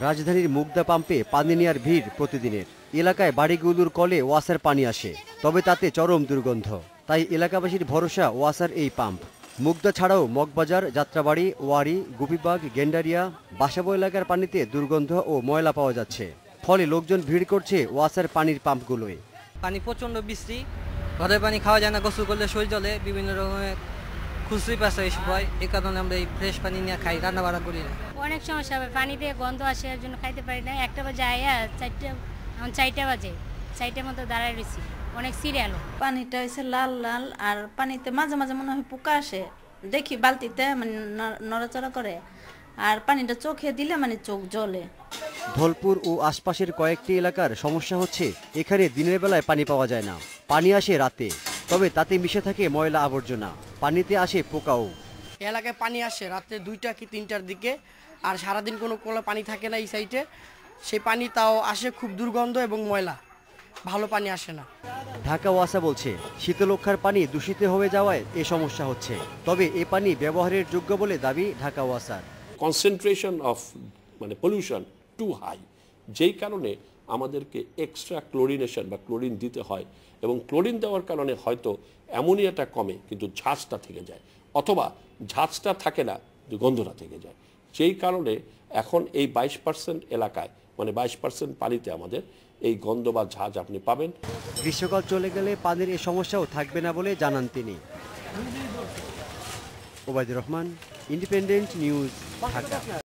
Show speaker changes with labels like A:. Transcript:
A: রাজধানীর মুগদা পাম্পে পানি নেওয়ার ভিড় প্রতিদিনের। এলাকায় বাড়িগুলোর কলে ওয়াসার পানি আসে, তবে তাতে চরম দুর্গন্ধ। তাই এলাকাবাসীর ভরসা ওয়াসার এই পাম্প। মুগদা ছাড়াও মগবাজার, যাত্রাবাড়ি, ওয়ারি, গুপিবাগ, গেন্ডারিয়া, বাসাবো এলাকার পানিতে দুর্গন্ধ ও ময়লা পাওয়া যাচ্ছে। ফলে লোকজন ভিড় করছে ওয়াসার পানির পাম্পগুলোয়।
B: পানি প্রচণ্ড বৃষ্টি, ঘরের পানি খাওয়া যায় না, গোসল করলে শরীর জ্বলে, বিভিন্ন রকমের খুশি পাশে এইসব হয়। এই কারণে আমরা এই ফ্রেশ পানি নিয়ে খাই, রান্না বাড়া করি না।
C: অনেক সমস্যা হবে, পানি দিয়ে গন্ধ আসে, এর জন্য খাইতে পারি না। 1টা বাজে আয়া 4টা বাজে 4টার মতো দাঁড়ায় রয়েছি, অনেক সিরিয়াল।
D: পানিটা হয়েছে লাল লাল, আর পানিতে মাঝে মাঝে মনে হয় পোকা আসে, দেখি বালতিতে মানে নড়াচড়া করে, আর পানিটা চোখে দিলে মানে চোখ জ্বলে।
A: ধলপুর ও আশপাশের কয়েকটি এলাকার সমস্যা হচ্ছে এখানে দিনের বেলায় পানি পাওয়া যায় না, পানি আসে রাতে, তবে তাতে মিশে থাকে ময়লা আবর্জনা, পানিতে আসে পোকাও।
E: এলাকায় পানি আসে রাতে 2টা কি 3টার দিকে, আর সারাদিন কোনো পানি থাকে না এই সাইডে। সেই পানি তাও আসে খুব দুর্গন্ধ এবং ময়লা, ভালো পানি আসে না।
A: ঢাকা ওয়াসা বলছে শীতলক্ষার পানি দূষিত হয়ে যাওয়ায় এ সমস্যা হচ্ছে, তবে এ পানি ব্যবহারের যোগ্য বলে দাবি ঢাকা ওয়াসার।
F: Concentration of pollution too high, যেই কারণে আমাদেরকে এক্সট্রা ক্লোরিনেশন বা ক্লোরিন দিতে হয়, এবং ক্লোরিন দেওয়ার কারণে হয়তো অ্যামোনিয়াটা কমে কিন্তু ঝাঁজটা থেকে যায়, অথবা ঝাঁজটা থাকে না গন্ধটা থেকে যায়। যেই কারণে এখন এই 22% এলাকায় 22% পানিতে আমাদের এই গন্ধ বা ঝাঁজ আপনি পাবেন।
A: গ্রীষ্মকাল চলে গেলে পানির এ সমস্যাও থাকবে না বলে জানান তিনি। Obaidur Rahman, independent news, Dhaka.